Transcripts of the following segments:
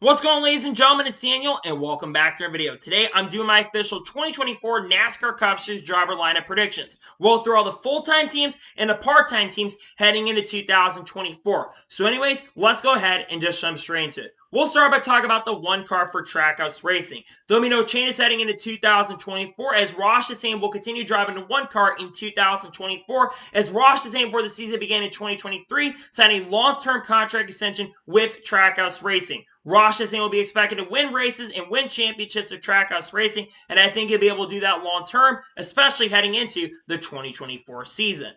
What's going on, ladies and gentlemen? It's Daniel, and welcome back to our video. Today, I'm doing my official 2024 NASCAR Cup Series driver lineup predictions. We'll throw all the full-time teams and the part-time teams heading into 2024. So anyways, let's go ahead and just jump straight into it. We'll start by talking about the one car for Trackhouse Racing. There'll be no changes heading into 2024 as Ross Chastain will continue driving the one car in 2024 as Ross Chastain before the season began in 2023 signed a long-term contract extension with Trackhouse Racing. Ross Chastain will be expected to win races and win championships at Trackhouse Racing, and I think he'll be able to do that long term, especially heading into the 2024 season.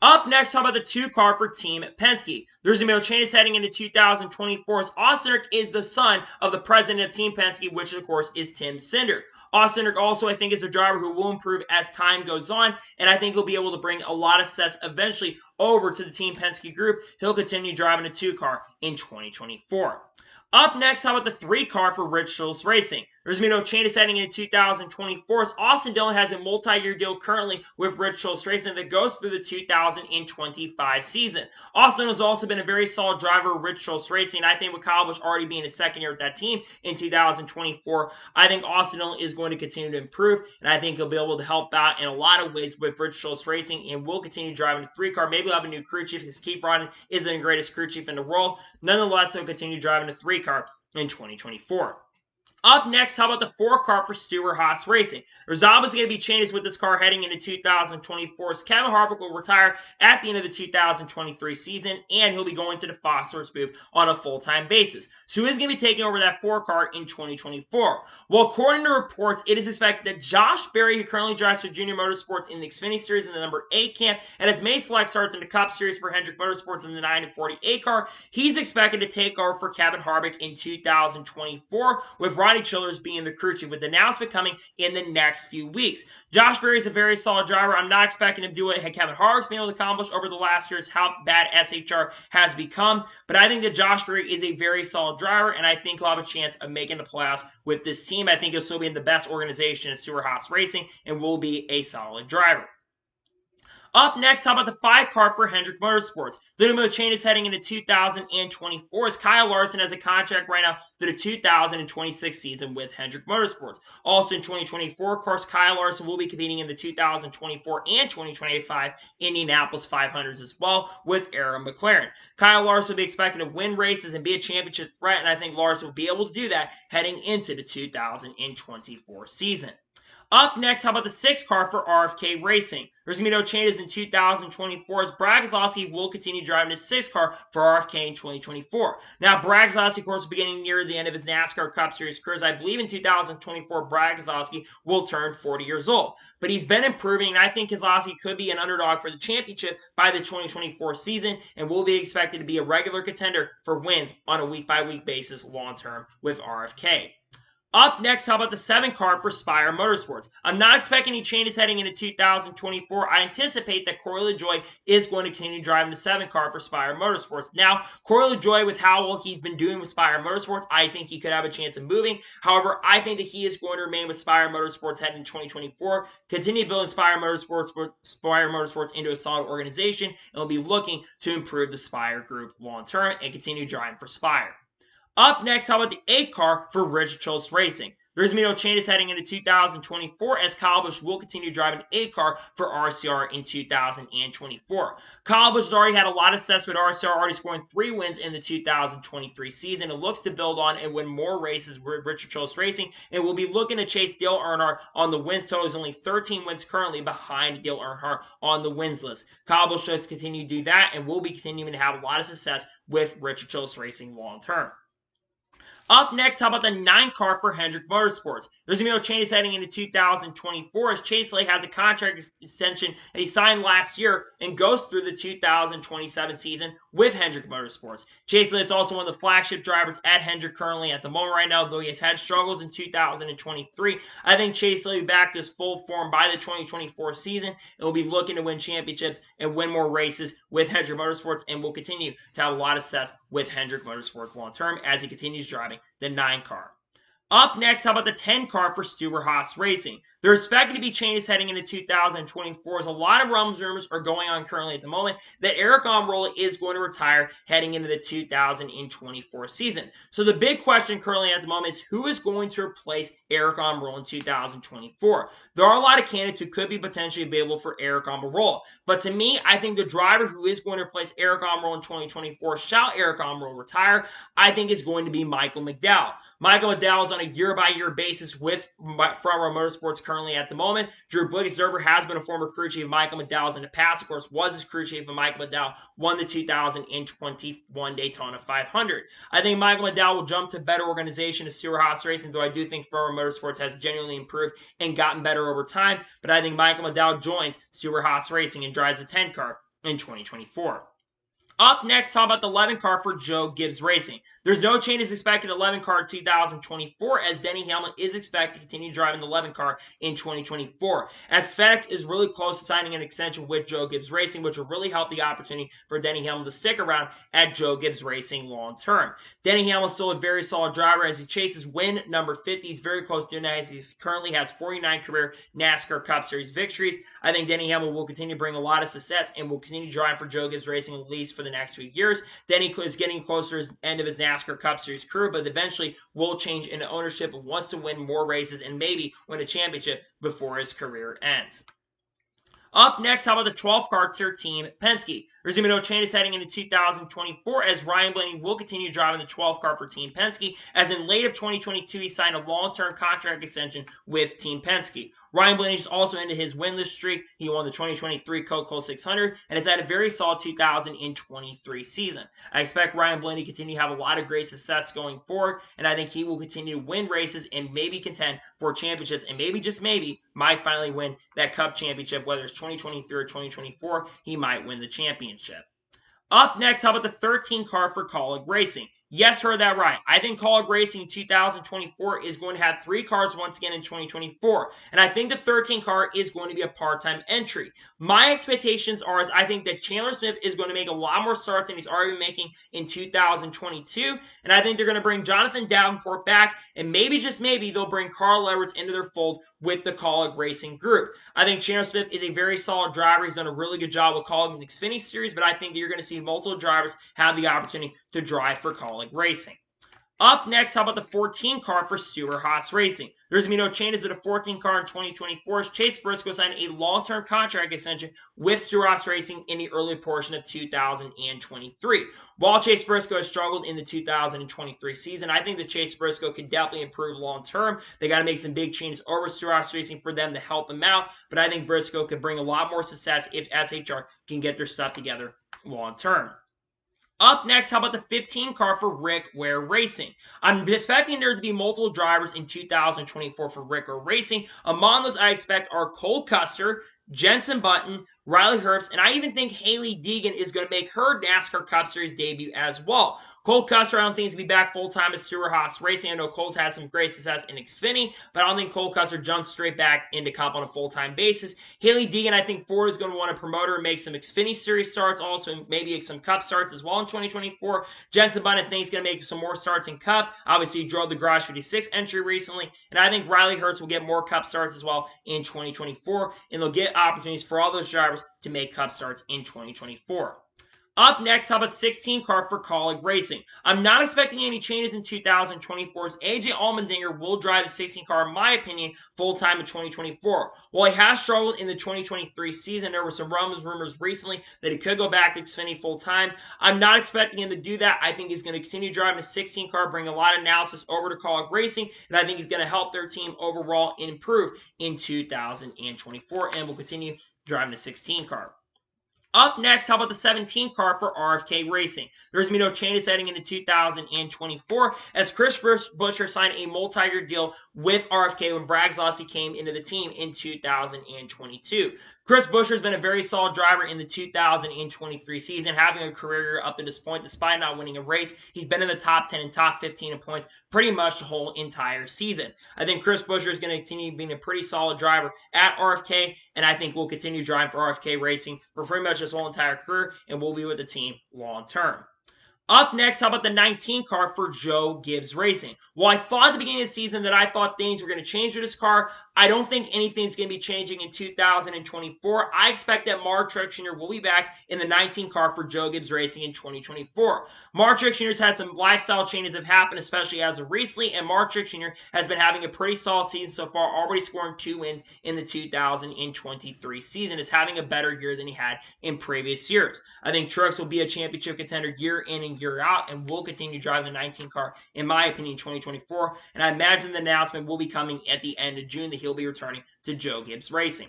Up next, how about the two-car for Team Penske? There's going to be no changes heading into 2024 as Austin Hendrick is the son of the president of Team Penske, which of course is Tim Cindric. Austin Hendrick also, I think, is a driver who will improve as time goes on, and I think he'll be able to bring a lot of success eventually over to the Team Penske group. He'll continue driving a two-car in 2024. Up next, how about the three-car for Rich Schultz Racing? There's going to be no changes heading into 2024 as Austin Dillon has a multi-year deal currently with Rich Schultz Racing that goes through the 2025 season. Austin has also been a very solid driver of Rich Schultz Racing. I think with Kyle Busch already being his second year with that team in 2024, I think Austin Dillon is going to continue to improve, and I think he'll be able to help out in a lot of ways with Rich Schultz Racing and will continue driving the three-car. Maybe we'll have a new crew chief because Keith Rodden isn't the greatest crew chief in the world. Nonetheless, he'll continue driving the three-car in 2024. Up next, how about the four-car for Stewart-Haas Racing? There's obviously going to be changes with this car heading into 2024 as Kevin Harvick will retire at the end of the 2023 season, and he'll be going to the Fox Sports booth on a full-time basis. So he is going to be taking over that four-car in 2024. Well, according to reports, it is expected that Josh Berry, who currently drives for Junior Motorsports in the Xfinity Series in the number 8 camp, and has made select starts in the Cup Series for Hendrick Motorsports in the 9 and 48 car, he's expected to take over for Kevin Harvick in 2024, with Ronnie Childers being the crew chief, with the announcement coming in the next few weeks. Josh Berry is a very solid driver. I'm not expecting him to do what Kevin Harvick's been able to accomplish over the last years, how bad SHR has become, but I think that Josh Berry is a very solid driver, and I think he'll have a chance of making the playoffs with this team. I think he'll still be in the best organization in Stewart-Haas Racing and will be a solid driver. Up next, how about the five-car for Hendrick Motorsports? The new changes heading into 2024 as Kyle Larson has a contract right now through the 2026 season with Hendrick Motorsports. Also in 2024, of course, Kyle Larson will be competing in the 2024 and 2025 Indianapolis 500s as well with Aaron McLaren. Kyle Larson will be expected to win races and be a championship threat, and I think Larson will be able to do that heading into the 2024 season. Up next, how about the six-car for RFK Racing? There's going to be no changes in 2024 as Brad Keselowski will continue driving his six-car for RFK in 2024. Now, Brad Keselowski, of course, beginning near the end of his NASCAR Cup Series career. I believe in 2024, Brad Keselowski will turn 40 years old. But he's been improving, and I think Keselowski could be an underdog for the championship by the 2024 season and will be expected to be a regular contender for wins on a week-by-week basis long-term with RFK. Up next, how about the seven-car for Spire Motorsports? I'm not expecting any changes heading into 2024. I anticipate that Corey LaJoie is going to continue driving the seven-car for Spire Motorsports. Now, Corey LaJoie, with how well he's been doing with Spire Motorsports, I think he could have a chance of moving. However, I think that he is going to remain with Spire Motorsports heading into 2024, continue building Spire Motorsports into a solid organization, and will be looking to improve the Spire group long-term and continue driving for Spire. Up next, how about the 8-car for Richard Childress Racing? There's going to be no changes heading into 2024 as Kyle Busch will continue driving the 8-car for RCR in 2024. Kyle Busch has already had a lot of success with RCR, already scoring 3 wins in the 2023 season. It looks to build on and win more races with Richard Childress Racing, and will be looking to chase Dale Earnhardt on the wins total. He's only 13 wins currently behind Dale Earnhardt on the wins list. Kyle Busch just continue to do that and will be continuing to have a lot of success with Richard Childress Racing long term. Up next, how about the 9-car for Hendrick Motorsports? There's going to be no changes heading into 2024 as Chase Elliott has a contract extension that he signed last year and goes through the 2027 season with Hendrick Motorsports. Chase Elliott is also one of the flagship drivers at Hendrick currently at the moment right now, though he has had struggles in 2023. I think Chase Elliott will be back to his full form by the 2024 season and will be looking to win championships and win more races with Hendrick Motorsports and will continue to have a lot of success with Hendrick Motorsports long term as he continues driving the 9-car. Up next, how about the 10 car for Stewart-Haas Racing? There are expected to be changes heading into 2024, as a lot of rumors are going on currently at the moment that Eric Almirola is going to retire heading into the 2024 season. So the big question currently at the moment is who is going to replace Eric Almirola in 2024? There are a lot of candidates who could be potentially available for Eric Almirola, but to me, I think the driver who is going to replace Eric Almirola in 2024, shall Eric Almirola retire, I think is going to be Michael McDowell. Michael McDowell is on a year-by-year basis with Front Row Motorsports currently at the moment. Drew Blickenserver has been a former crew chief of Michael McDowell's in the past. Of course, was his crew chief of Michael McDowell, won the 2021 Daytona 500. I think Michael McDowell will jump to better organization as Stewart-Haas Racing, though I do think Front Row Motorsports has genuinely improved and gotten better over time. But I think Michael McDowell joins Stewart-Haas Racing and drives a 10 car in 2024. Up next, how about the 11 car for Joe Gibbs Racing? There's no changes expected 11 car in 2024, as Denny Hamlin is expected to continue driving the 11 car in 2024. As FedEx is really close to signing an extension with Joe Gibbs Racing, which will really help the opportunity for Denny Hamlin to stick around at Joe Gibbs Racing long term. Denny Hamlin is still a very solid driver as he chases win number 50. He's very close to doing that as he currently has 49 career NASCAR Cup Series victories. I think Denny Hamlin will continue to bring a lot of success and will continue driving for Joe Gibbs Racing at least for the next few years. Denny is getting closer to the end of his NASCAR Cup Series career, but eventually will change into ownership and wants to win more races and maybe win a championship before his career ends. Up next, how about the 12th car tier team, Penske? There's going to be no changes heading into 2024 as Ryan Blaney will continue driving the 12th car for Team Penske, as in late of 2022, he signed a long-term contract extension with Team Penske. Ryan Blaney is also into his winless streak. He won the 2023 Coca-Cola 600 and has had a very solid 2023 season. I expect Ryan Blaney to continue to have a lot of great success going forward, and I think he will continue to win races and maybe contend for championships, and maybe, just maybe, might finally win that Cup championship, whether it's 2023 or 2024, he might win the championship. Up next, how about the 13 car for Kaulig Racing? Yes, heard that right. I think Kaulig Racing in 2024 is going to have 3 cars once again in 2024. And I think the 13 car is going to be a part-time entry. My expectations are I think that Chandler Smith is going to make a lot more starts than he's already been making in 2022. And I think they're going to bring Jonathan Davenport back. And maybe, just maybe, they'll bring Carl Edwards into their fold with the Kaulig Racing group. I think Chandler Smith is a very solid driver. He's done a really good job with Kaulig in the Xfinity Series. But I think that you're going to see multiple drivers have the opportunity to drive for Kaulig Racing. Up next, how about the 14 car for Stewart-Haas Racing? There's going to be no changes to the 14 car in 2024 as Chase Briscoe signed a long-term contract extension with Stewart-Haas Racing in the early portion of 2023. While Chase Briscoe has struggled in the 2023 season, I think that Chase Briscoe could definitely improve long-term. They got to make some big changes over Stewart-Haas Racing for them to help him out, but I think Briscoe could bring a lot more success if SHR can get their stuff together long-term. Up next, how about the 15 car for Rick Ware Racing? I'm expecting there to be multiple drivers in 2024 for Rick Ware Racing. Among those I expect are Cole Custer, Jenson Button, Riley Herbst, and I even think Hailie Deegan is going to make her NASCAR Cup Series debut as well. Cole Custer, I don't think he's going to be back full-time at Stewart-Haas Racing. I know Cole's had some great success in Xfinity, but I don't think Cole Custer jumps straight back into Cup on a full-time basis. Hailie Deegan, I think Ford is going to want to promote her and make some Xfinity Series starts, also maybe some Cup starts as well in 2024. Jenson Button, I think he's going to make some more starts in Cup. Obviously, he drove the Garage 56 entry recently, and I think Riley Herbst will get more Cup starts as well in 2024, and they'll get opportunities for all those drivers to make Cup starts in 2024. Up next, how about 16 car for Kaulig Racing? I'm not expecting any changes in 2024's AJ Allmendinger will drive the 16 car, in my opinion, full-time in 2024. While he has struggled in the 2023 season, there were some rumors recently that he could go back to Xfinity full-time. I'm not expecting him to do that. I think he's going to continue driving the 16 car, bring a lot of analysis over to Kaulig Racing, and I think he's going to help their team overall improve in 2024, and will continue driving the 16 car. Up next, how about the 17 car for RFK Racing? There's going to be no changes heading into 2024 as Chris Buescher signed a multi-year deal with RFK when Brad Keselowski came into the team in 2022. Chris Buescher has been a very solid driver in the 2023 season, having a career year up to this point despite not winning a race. He's been in the top 10 and top 15 in points pretty much the whole entire season. I think Chris Buescher is going to continue being a pretty solid driver at RFK, and I think will continue driving for RFK Racing for pretty much his whole entire career and will be with the team long term. Up next, how about the 19 car for Joe Gibbs Racing? Well, I thought at the beginning of the season that I thought things were going to change with this car. I don't think anything's going to be changing in 2024. I expect that Mark Truex Jr. will be back in the 19 car for Joe Gibbs Racing in 2024. Mark Truex Jr. has had some lifestyle changes that have happened, especially as of recently, and Mark Truex Jr. has been having a pretty solid season so far, already scoring 2 wins in the 2023 season. Is having a better year than he had in previous years. I think Truex will be a championship contender year in and year out and will continue driving the 19 car, in my opinion, 2024. And I imagine the announcement will be coming at the end of June that he'll be returning to Joe Gibbs Racing.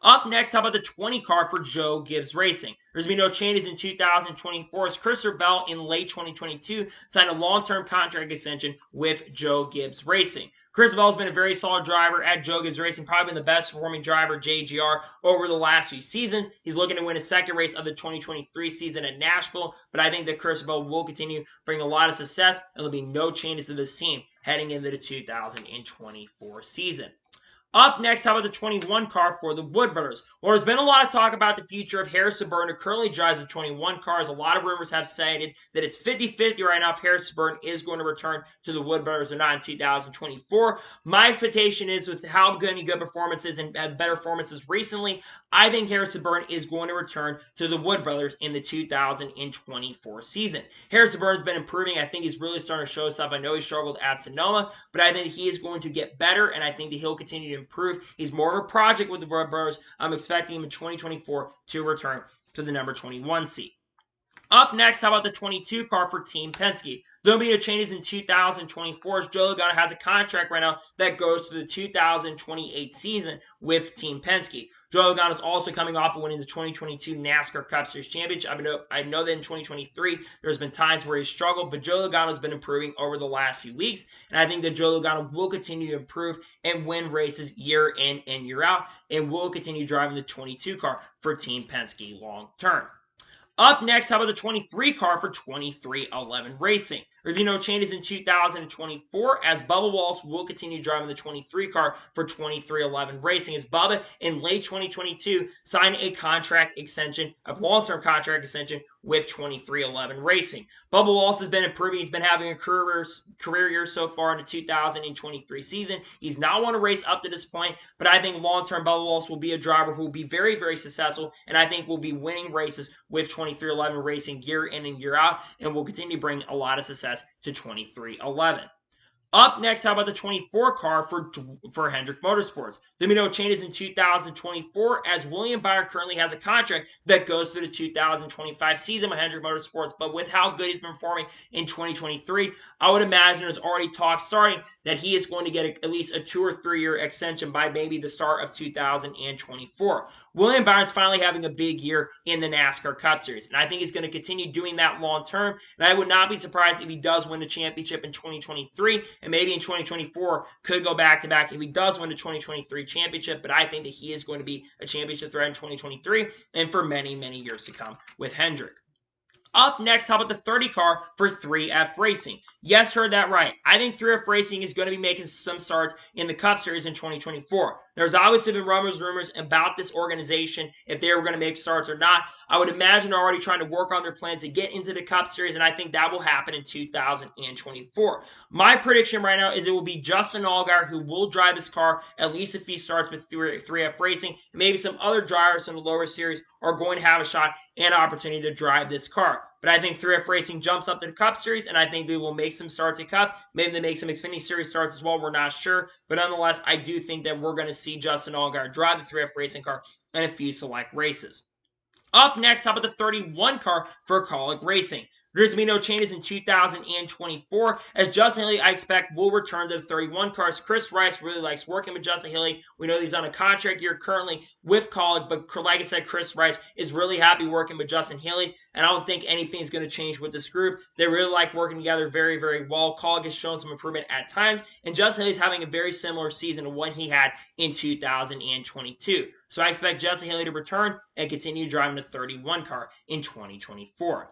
Up next, how about the 20 car for Joe Gibbs Racing? There's been no changes in 2024 as Christopher Bell in late 2022 signed a long-term contract extension with Joe Gibbs Racing. Chris Bell's been a very solid driver at Joe Gibbs Racing, probably been the best performing driver JGR over the last few seasons. He's looking to win his second race of the 2023 season at Nashville, but I think that Chris Bell will continue bring a lot of success, and there'll be no changes to this team heading into the 2024 season. Up next, how about the 21 car for the Wood Brothers? Well, there's been a lot of talk about the future of Harrison Burton, who currently drives the 21 cars. A lot of rumors have cited that it's 50-50 right now if Harrison Burton is going to return to the Wood Brothers or not in 2024. My expectation is with how good performances and better performances recently, I think Harrison Burton is going to return to the Wood Brothers in the 2024 season. Harrison Burton's been improving. I think he's really starting to show stuff. I know he struggled at Sonoma, but I think he is going to get better, and I think that he'll continue to improve. He's more of a project with the Wood Brothers. I'm expecting him in 2024 to return to the number 21 seat. Up next, how about the 22 car for Team Penske? There'll be no changes in 2024 as Joe Logano has a contract right now that goes to the 2028 season with Team Penske. Joe Logano is also coming off of winning the 2022 NASCAR Cup Series Championship. I know that in 2023, there's been times where he's struggled, but Joe Logano has been improving over the last few weeks, and I think that Joe Logano will continue to improve and win races year in and year out, and will continue driving the 22 car for Team Penske long term. Up next, how about the 23 car for 23XI Racing? There'll be no changes in 2024 as Bubba Wallace will continue driving the 23 car for 23XI Racing as Bubba in late 2022 signed a contract extension, a long-term contract extension with 23XI Racing. Bubba Wallace has been improving. He's been having a career year so far in the 2023 season. He's not won a race up to this point, but I think long-term Bubba Wallace will be a driver who will be very, very successful, and I think will be winning races with 23XI Racing year in and year out, and will continue to bring a lot of success to 23XI. Up next, how about the 24 car for Hendrick Motorsports? There'll be no changes in 2024 as William Byron currently has a contract that goes through the 2025 season with Hendrick Motorsports, but with how good he's been performing in 2023, I would imagine there's already talk starting that he is going to get at least a 2 or 3 year extension by maybe the start of 2024. William Byron's finally having a big year in the NASCAR Cup Series, and I think he's going to continue doing that long term, and I would not be surprised if he does win the championship in 2023, and maybe in 2024 could go back-to-back if he does win the 2023 championship, but I think that he is going to be a championship threat in 2023 and for many, many years to come with Hendrick. Up next, how about the 30 car for 3F Racing? Yes, heard that right. I think 3F Racing is going to be making some starts in the Cup Series in 2024. There's obviously been rumors about this organization, if they were going to make starts or not. I would imagine they're already trying to work on their plans to get into the Cup Series, and I think that will happen in 2024. My prediction right now is it will be Justin Allgaier who will drive this car at least if he starts with 3F Racing, and maybe some other drivers in the lower series are going to have a shot and opportunity to drive this car. But I think 3F Racing jumps up to the Cup Series, and I think they will make some starts at Cup. Maybe they make some Xfinity Series starts as well. We're not sure. But nonetheless, I do think that we're going to see Justin Allgaier drive the 3F Racing car in a few select races. Up next, how about the 31 car for Kaulig Racing? There's going to be no changes in 2024, as Justin Haley, I expect, will return to the 31 cars. Chris Rice really likes working with Justin Haley. We know he's on a contract year currently with Kaulig, but like I said, Chris Rice is really happy working with Justin Haley, and I don't think anything's going to change with this group. They really like working together very, very well. Kaulig has shown some improvement at times, and Justin Haley's having a very similar season to what he had in 2022. So I expect Justin Haley to return and continue driving the 31 car in 2024.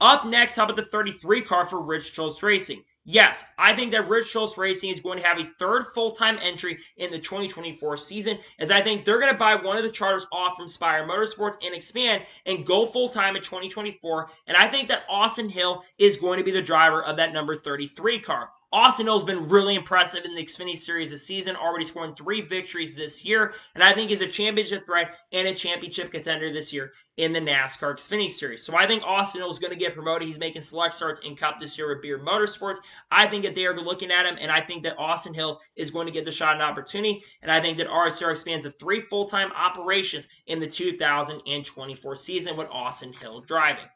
Up next, how about the 33 car for Rich Choice Racing? Yes, I think that Rich Schultz Racing is going to have a third full-time entry in the 2024 season, as I think they're going to buy one of the charters off from Spire Motorsports and expand and go full-time in 2024. And I think that Austin Hill is going to be the driver of that number 33 car. Austin Hill's been really impressive in the Xfinity Series this season, already scoring 3 victories this year, and I think he's a championship threat and a championship contender this year in the NASCAR Xfinity Series. So I think Austin Hill is going to get promoted. He's making select starts in Cup this year with Beard Motorsports. I think that they are looking at him, and I think that Austin Hill is going to get the shot and opportunity, and I think that RSR expands to 3 full-time operations in the 2024 season with Austin Hill driving.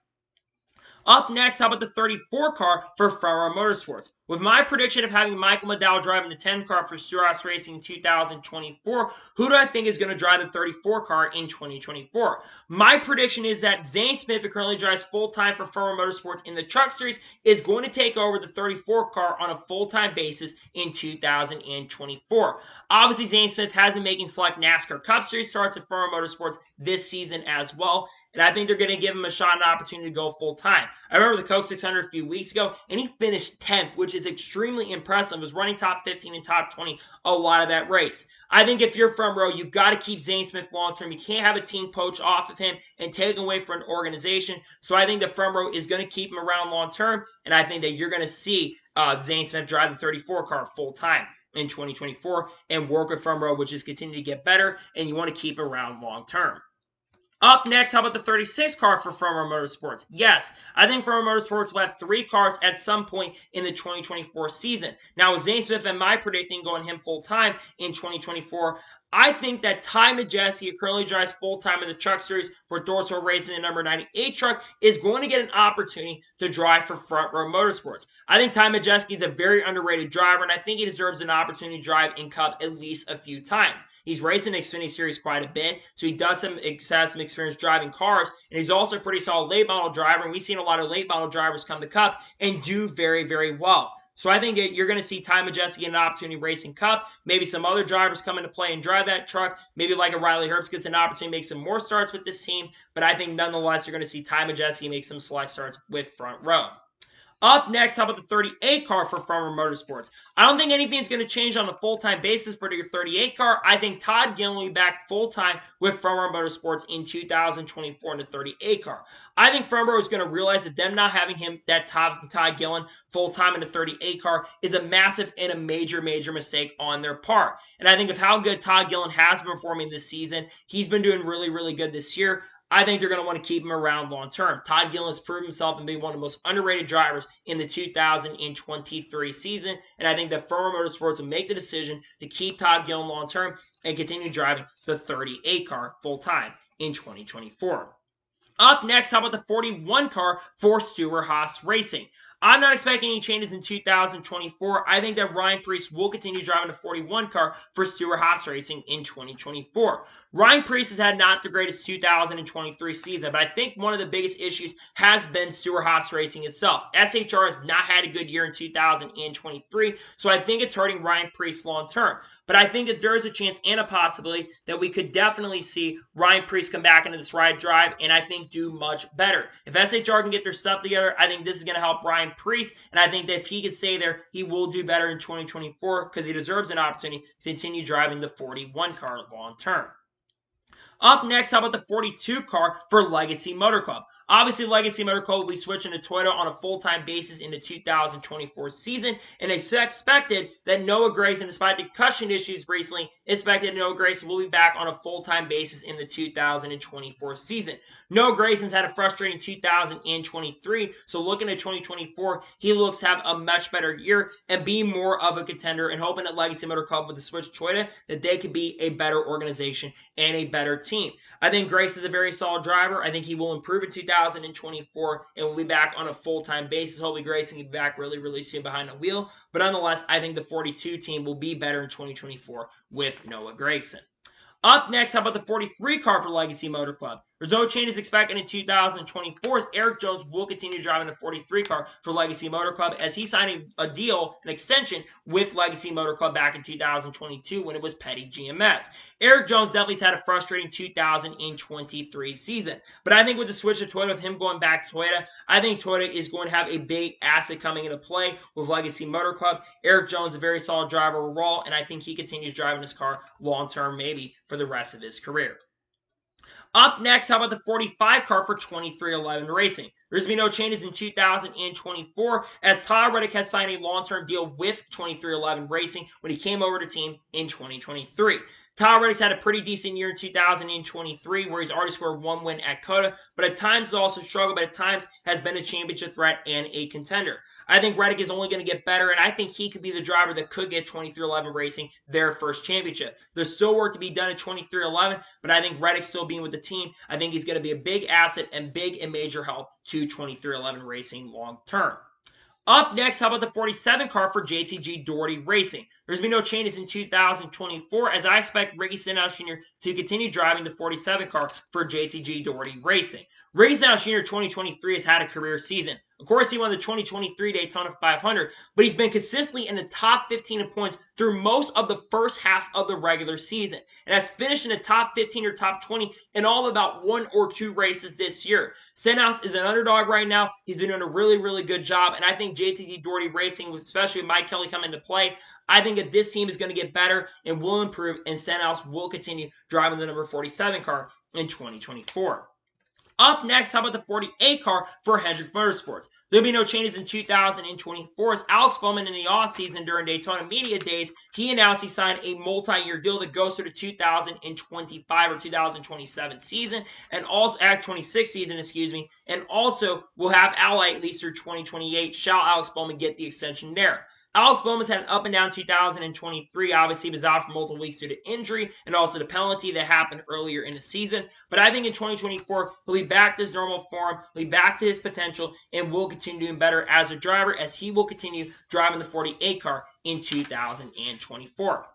Up next, how about the 34 car for Front Row Motorsports? With my prediction of having Michael McDowell driving the 10 car for Trackhouse Racing in 2024, who do I think is going to drive the 34 car in 2024? My prediction is that Zane Smith, who currently drives full-time for Front Row Motorsports in the Truck Series, is going to take over the 34 car on a full-time basis in 2024. Obviously, Zane Smith has been making select NASCAR Cup Series starts at Front Row Motorsports this season as well. And I think they're going to give him a shot and opportunity to go full-time. I remember the Coke 600 a few weeks ago, and he finished 10th, which is extremely impressive. He was running top 15 and top 20 a lot of that race. I think if you're Front Row, you've got to keep Zane Smith long-term. You can't have a team poach off of him and take him away from an organization. So I think the Front Row is going to keep him around long-term, and I think that you're going to see Zane Smith drive the 34 car full-time in 2024 and work with Front Row, which is continue to get better, and you want to keep around long-term. Up next, how about the 36 car for Front Row Motorsports? Yes, I think Front Row Motorsports will have 3 cars at some point in the 2024 season. Now, with Zane Smith and my predicting going him full-time in 2024, I think that Ty Majeski, who currently drives full-time in the Truck Series for Dorsal Racing, the number 98 truck, is going to get an opportunity to drive for Front Row Motorsports. I think Ty Majeski is a very underrated driver, and I think he deserves an opportunity to drive in Cup at least a few times. He's raced in the Xfinity Series quite a bit, so he has some experience driving cars, and he's also a pretty solid late model driver, and we've seen a lot of late model drivers come to Cup and do very, very well. So I think you're going to see Ty Majeski get an opportunity racing Cup. Maybe some other drivers come into play and drive that truck. Maybe like a Riley Herbst gets an opportunity to make some more starts with this team. But I think nonetheless, you're going to see Ty Majeski make some select starts with Front Row. Up next, how about the 38 car for Front Row Motorsports? I don't think anything's going to change on a full-time basis for your 38 car. I think Todd Gillen will be back full-time with Front Row Motorsports in 2024 in the 38 car. I think Front Row is going to realize that them not having him, that Todd Gillen, full-time in the 38 car is a massive and a major, major mistake on their part. And I think of how good Todd Gillen has been performing this season, he's been doing really, really good this year. I think they're going to want to keep him around long term. Todd Gillen has proven himself and being one of the most underrated drivers in the 2023 season, and I think that Front Row Motorsports will make the decision to keep Todd Gillen long term and continue driving the 38 car full time in 2024. Up next, how about the 41 car for Stewart-Haas Racing? I'm not expecting any changes in 2024. I think that Ryan Preece will continue driving the 41 car for Stewart-Haas Racing in 2024. Ryan Preece has had not the greatest 2023 season, but I think one of the biggest issues has been Stewart-Haas Racing itself. SHR has not had a good year in 2023, so I think it's hurting Ryan Preece long term. But I think that there is a chance and a possibility that we could definitely see Ryan Preece come back into this ride drive and I think do much better. If SHR can get their stuff together, I think this is going to help Ryan Preece, and I think that if he can stay there, he will do better in 2024 because he deserves an opportunity to continue driving the 41 car long term. Up next, how about the 42 car for Legacy Motor Club? Obviously, Legacy Motor Club will be switching to Toyota on a full-time basis in the 2024 season, and it's expected that Noah Gragson, despite the concussion issues recently, expected Noah Gragson will be back on a full-time basis in the 2024 season. Noah Gragson's had a frustrating 2023, so looking at 2024, he looks to have a much better year and be more of a contender, and hoping that Legacy Motor Club with the switch to Toyota, that they could be a better organization and a better team. I think Gragson's a very solid driver. I think he will improve in 2024 and will be back on a full-time basis. Hopefully Gragson can be back really, really soon behind the wheel. But nonetheless, I think the 42 team will be better in 2024 with Noah Gragson. Up next, how about the 43 car for Legacy Motor Club? There's no changes expected in 2024 as Erik Jones will continue driving the 43 car for Legacy Motor Club as he signed a deal, an extension with Legacy Motor Club back in 2022 when it was Petty GMS. Erik Jones definitely has had a frustrating 2023 season, but I think with the switch to Toyota, with him going back to Toyota, I think Toyota is going to have a big asset coming into play with Legacy Motor Club. Erik Jones is a very solid driver overall, and I think he continues driving this car long term, maybe for the rest of his career. Up next, how about the 45 car for 23XI Racing? There's been no changes in 2024 as Todd Reddick has signed a long-term deal with 23XI Racing when he came over to team in 2023. Todd Reddick's had a pretty decent year in 2023 where he's already scored one win at COTA, but at times has also struggled, but at times has been a championship threat and a contender. I think Reddick is only going to get better, and I think he could be the driver that could get 23XI Racing their first championship. There's still work to be done at 23XI, but I think Reddick still being with the team, I think he's going to be a big asset and big and major help to 23XI Racing long term. Up next, how about the 47 car for JTG Doherty Racing? There's been no changes in 2024 as I expect Ricky Stenhouse Jr. to continue driving the 47 car for JTG Doherty Racing. Ricky Stenhouse Jr. 2023 has had a career season. Of course, he won the 2023 Daytona 500, but he's been consistently in the top 15 in points through most of the first half of the regular season and has finished in the top 15 or top 20 in all about one or two races this year. Stenhouse is an underdog right now. He's been doing a really, really good job, and I think JTG Doherty Racing, especially with Mike Kelly coming into play, I think that this team is going to get better and will improve, and Stenhouse will continue driving the number 47 car in 2024. Up next, how about the 48 car for Hendrick Motorsports? There'll be no changes in 2024 as Alex Bowman in the offseason during Daytona Media Days, he announced he signed a multi-year deal that goes through the 2025 or 2027 season, and also 26 season, and also will have Ally at least through 2028. Shall Alex Bowman get the extension there? Alex Bowman's had an up and down 2023. Obviously, he was out for multiple weeks due to injury and also the penalty that happened earlier in the season. But I think in 2024, he'll be back to his normal form, he'll be back to his potential, and will continue doing better as a driver as he will continue driving the 48 car in 2024.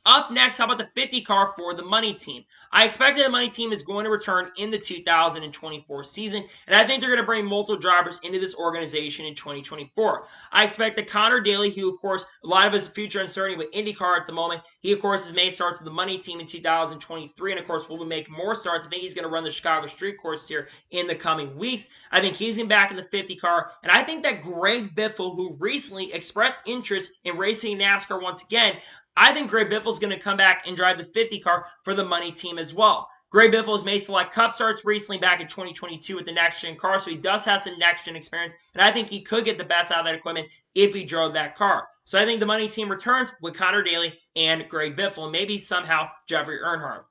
Up next, how about the 50 car for the Money Team? I expect that the Money Team is going to return in the 2024 season, and I think they're going to bring multiple drivers into this organization in 2024. I expect that Connor Daly, who, of course, a lot of his future uncertainty with IndyCar at the moment, he, of course, has made starts with the Money Team in 2023, and, of course, will be making more starts. I think he's going to run the Chicago Street Course here in the coming weeks. I think he's going back in the 50 car, and I think that Greg Biffle, who recently expressed interest in racing NASCAR once again, I think Greg Biffle is going to come back and drive the 50 car for the Money Team as well. Greg Biffle has made select cup starts recently back in 2022 with the next-gen car, so he does have some next-gen experience, and I think he could get the best out of that equipment if he drove that car. So I think the Money Team returns with Connor Daly and Greg Biffle, and maybe somehow Jeffrey Earnhardt.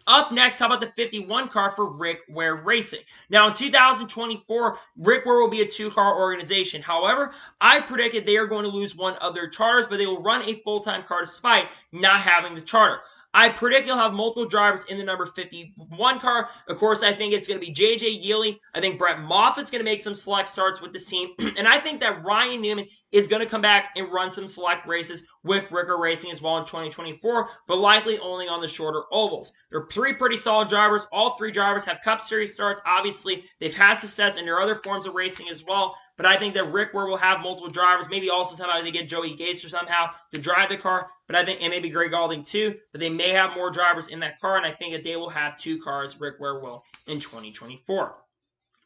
Up next, how about the 51 car for Rick Ware Racing? Now, in 2024, Rick Ware will be a two-car organization. However, I predict that they are going to lose one of their charters, but they will run a full-time car despite not having the charter. I predict you'll have multiple drivers in the number 51 car. Of course, I think it's going to be J.J. Yealy. I think Brett Moffitt's going to make some select starts with this team. And I think that Ryan Newman is going to come back and run some select races with Rick Ware Racing as well in 2024, but likely only on the shorter ovals. They're three pretty solid drivers. All three drivers have Cup Series starts. Obviously, they've had success in their other forms of racing as well. But I think that Rick Ware will have multiple drivers. Maybe also somehow they get Joey Gaser somehow to drive the car. But I think, and maybe Greg Galding too. But they may have more drivers in that car. And I think that they will have two cars, Rick Ware will, in 2024.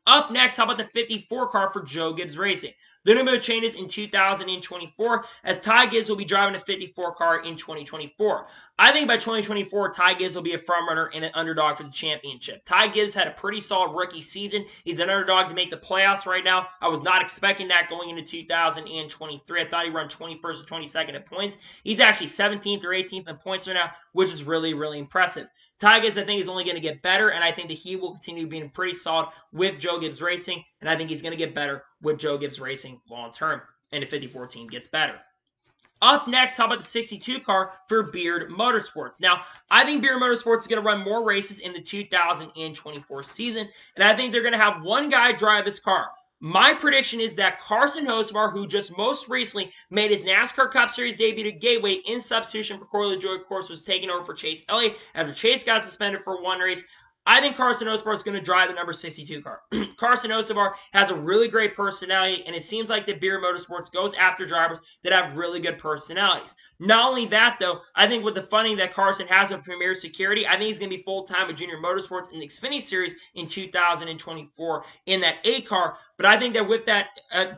Up next, how about the 54 car for Joe Gibbs Racing? There are no changes in 2024 as Ty Gibbs will be driving a 54 car in 2024. I think by 2024, Ty Gibbs will be a frontrunner and an underdog for the championship. Ty Gibbs had a pretty solid rookie season. He's an underdog to make the playoffs right now. I was not expecting that going into 2023. I thought he'd run 21st or 22nd in points. He's actually 17th or 18th in points right now, which is really, really impressive. Ty Gibbs, I think, is only going to get better, and I think that he will continue being pretty solid with Joe Gibbs Racing, and I think he's going to get better with Joe Gibbs Racing long term, and the 54 team gets better. Up next, how about the 62 car for Beard Motorsports? Now, I think Beard Motorsports is going to run more races in the 2024 season, and I think they're going to have one guy drive this car. My prediction is that Carson Hocevar, who just most recently made his NASCAR Cup Series debut at Gateway in substitution for Corey LaJoie, of course, was taking over for Chase Elliott after Chase got suspended for one race. I think Carson Hocevar is going to drive the number 62 car. Carson Hocevar has a really great personality, and it seems like that Beer Motorsports goes after drivers that have really good personalities. Not only that, though, I think with the funding that Carson has of Premier Security, I think he's going to be full-time with Junior Motorsports in the Xfinity Series in 2024 in that A car. But I think that with that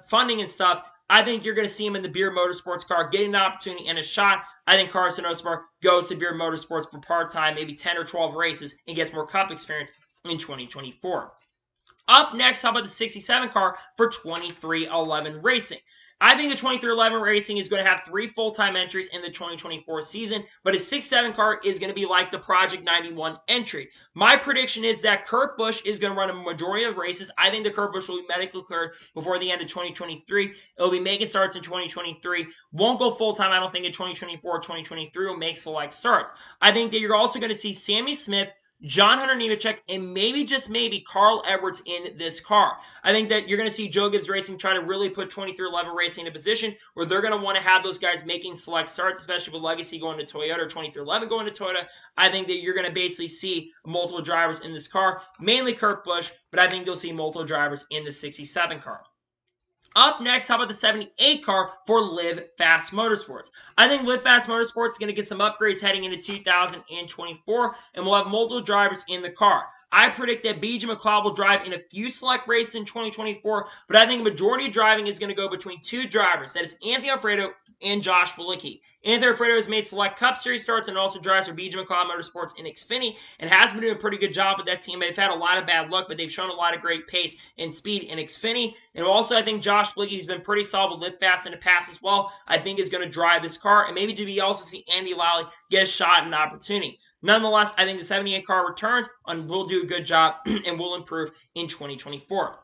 funding and stuff, I think you're going to see him in the Beer Motorsports car, getting an opportunity and a shot. I think Carson Hocevar goes to Beer Motorsports for part-time, maybe 10 or 12 races, and gets more Cup experience in 2024. Up next, how about the 67 car for 23XI Racing? I think the 23XI Racing is going to have 3 full-time entries in the 2024 season, but a 67 car is going to be like the Project 91 entry. My prediction is that Kurt Busch is going to run a majority of races. I think that Kurt Busch will be medically cleared before the end of 2023. It'll be making starts in 2023. Won't go full-time, I don't think, in 2024 or 2023. Will make select starts. I think that you're also going to see Sammy Smith, John Hunter Nemechek, and maybe, just maybe, Carl Edwards in this car. I think that you're going to see Joe Gibbs Racing try to really put 23XI Racing in a position where they're going to want to have those guys making select starts, especially with Legacy going to Toyota or 23XI going to Toyota. I think that you're going to basically see multiple drivers in this car, mainly Kurt Busch, but I think you'll see multiple drivers in the 67 car. Up next, how about the 78 car for Live Fast Motorsports? I think Live Fast Motorsports is going to get some upgrades heading into 2024, and we'll have multiple drivers in the car. I predict that BJ McLeod will drive in a few select races in 2024, but I think the majority of driving is going to go between 2 drivers. That is Anthony Alfredo and Josh Bilicki. Anthony Alfredo has made select Cup Series starts and also drives for BJ McLeod Motorsports in Xfinity and has been doing a pretty good job with that team. They've had a lot of bad luck, but they've shown a lot of great pace and speed in Xfinity. And also, I think Josh Bilicki, who's been pretty solid with Live Fast in the past as well, I think is going to drive this car. And maybe do we also see Andy Lally get a shot and an opportunity. Nonetheless, I think the 78 car returns and will do a good job and will improve in 2024.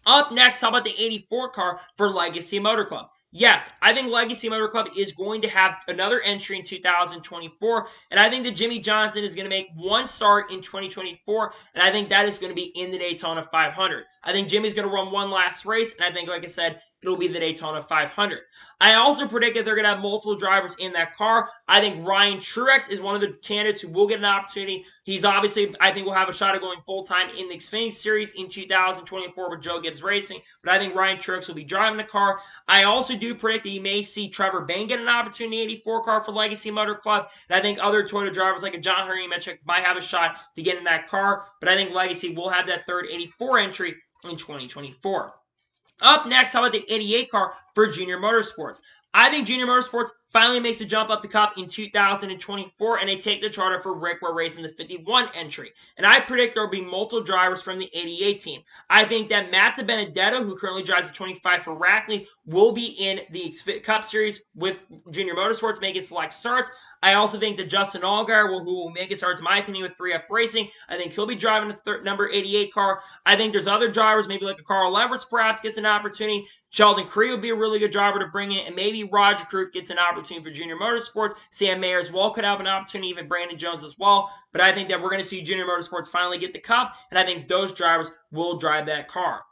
Up next, how about the 84 car for Legacy Motor Club? Yes, I think Legacy Motor Club is going to have another entry in 2024, and I think that Jimmy Johnson is going to make one start in 2024, and I think that is going to be in the Daytona 500. I think Jimmy's going to run one last race, and I think, like I said, it'll be the Daytona 500. I also predict that they're going to have multiple drivers in that car. I think Ryan Truex is one of the candidates who will get an opportunity. He's obviously, I think, will have a shot at going full-time in the Xfinity Series in 2024 with Joe Gibbs Racing, but I think Ryan Truex will be driving the car. I also do predict that you may see Trevor Bayne get an opportunity in the 84 car for Legacy Motor Club, and I think other Toyota drivers like a John Hunter Nemechek might have a shot to get in that car, but I think Legacy will have that third 84 entry in 2024. Up next, how about the 88 car for Junior Motorsports? I think Junior Motorsports finally makes a jump up the Cup in 2024, and they take the charter for Rick Ware Racing the 51 entry. And I predict there will be multiple drivers from the 88 team. I think that Matt DiBenedetto, who currently drives the 25 for Rackley, will be in the Cup Series with Junior Motorsports, making select starts. I also think that Justin Allgaier, who will make it starts, in my opinion, with 3F Racing. I think he'll be driving the number 88 car. I think there's other drivers, maybe like a Carl Edwards perhaps gets an opportunity. Sheldon Creed would be a really good driver to bring in, and maybe Roger Cruth gets an opportunity for Junior Motorsports. Sam Mayer as well could have an opportunity, even Brandon Jones as well. But I think that we're going to see Junior Motorsports finally get the Cup, and I think those drivers will drive that car.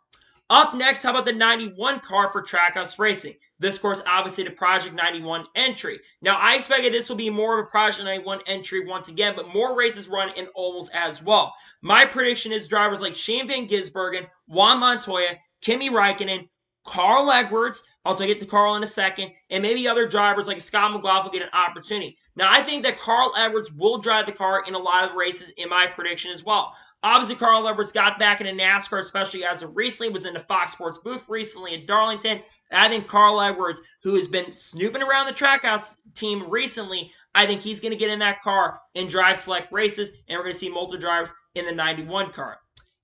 Up next, how about the 91 car for Trackhouse Racing? This course, obviously, the Project 91 entry. Now, I expect that this will be more of a Project 91 entry once again, but more races run in ovals as well. My prediction is drivers like Shane Van Gisbergen, Juan Montoya, Kimi Räikkönen, Carl Edwards, I'll get to Carl in a second, and maybe other drivers like Scott McLaughlin will get an opportunity. Now, I think that Carl Edwards will drive the car in a lot of races in my prediction as well. Obviously, Carl Edwards got back into NASCAR, especially as of recently, was in the Fox Sports booth recently at Darlington. And I think Carl Edwards, who has been snooping around the Trackhouse team recently, I think he's going to get in that car and drive select races, and we're going to see multiple drivers in the 91 car.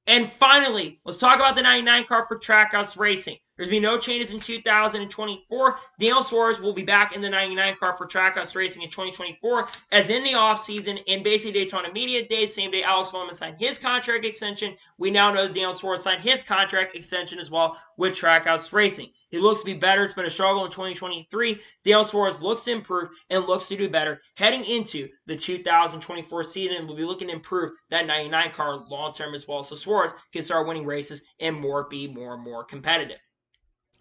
And finally, let's talk about the 99 car for Trackhouse Racing. There's been no changes in 2024. Daniel Suarez will be back in the 99 car for Trackhouse Racing in 2024, as in the offseason, in basically Daytona Media Days, same day Alex Bowman signed his contract extension. We now know that Daniel Suarez signed his contract extension as well with Trackhouse Racing. He looks to be better. It's been a struggle in 2023. Daniel Suarez looks to improve and looks to do better heading into the 2024 season, and will be looking to improve that 99 car long term as well, so Suarez can start winning races and be more and more competitive.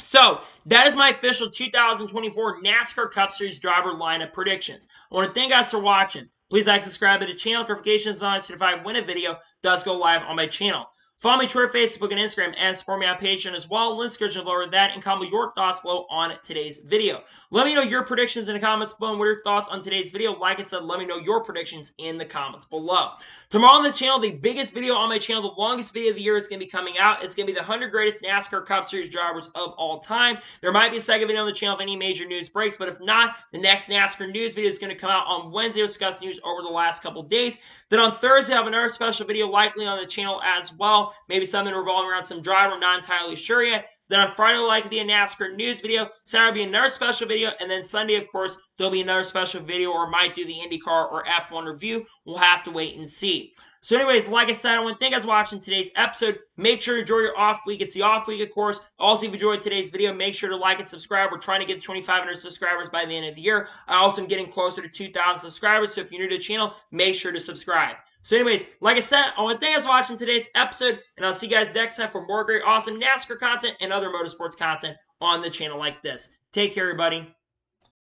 So, that is my official 2024 NASCAR Cup Series driver lineup predictions. I want to thank you guys for watching. Please like, subscribe to the channel, notifications on, so if I win a video, does go live on my channel. Follow me on Twitter, Facebook, and Instagram, and support me on Patreon as well. Links description below that, and comment your thoughts below on today's video. Let me know your predictions in the comments below, and what are your thoughts on today's video. Like I said, let me know your predictions in the comments below. Tomorrow on the channel, the biggest video on my channel, the longest video of the year is going to be coming out. It's going to be the 100 greatest NASCAR Cup Series drivers of all time. There might be a second video on the channel if any major news breaks, but if not, the next NASCAR news video is going to come out on Wednesday, discuss news over the last couple days. Then on Thursday, I have another special video likely on the channel as well. Maybe something revolving around some driver, I'm not entirely sure yet. Then on Friday, will likely be a NASCAR news video. Saturday will be another special video. And then Sunday, of course, there'll be another special video, or might do the IndyCar or F1 review. We'll have to wait and see. So anyways, like I said, I want to thank you guys for watching today's episode. Make sure to enjoy your off week. It's the off week, of course. Also, if you enjoyed today's video, make sure to like and subscribe. We're trying to get to 2,500 subscribers by the end of the year. I also am getting closer to 2,000 subscribers, so if you're new to the channel, make sure to subscribe. So anyways, like I said, I want to thank you guys for watching today's episode, and I'll see you guys next time for more great, awesome NASCAR content and other motorsports content on the channel like this. Take care, everybody.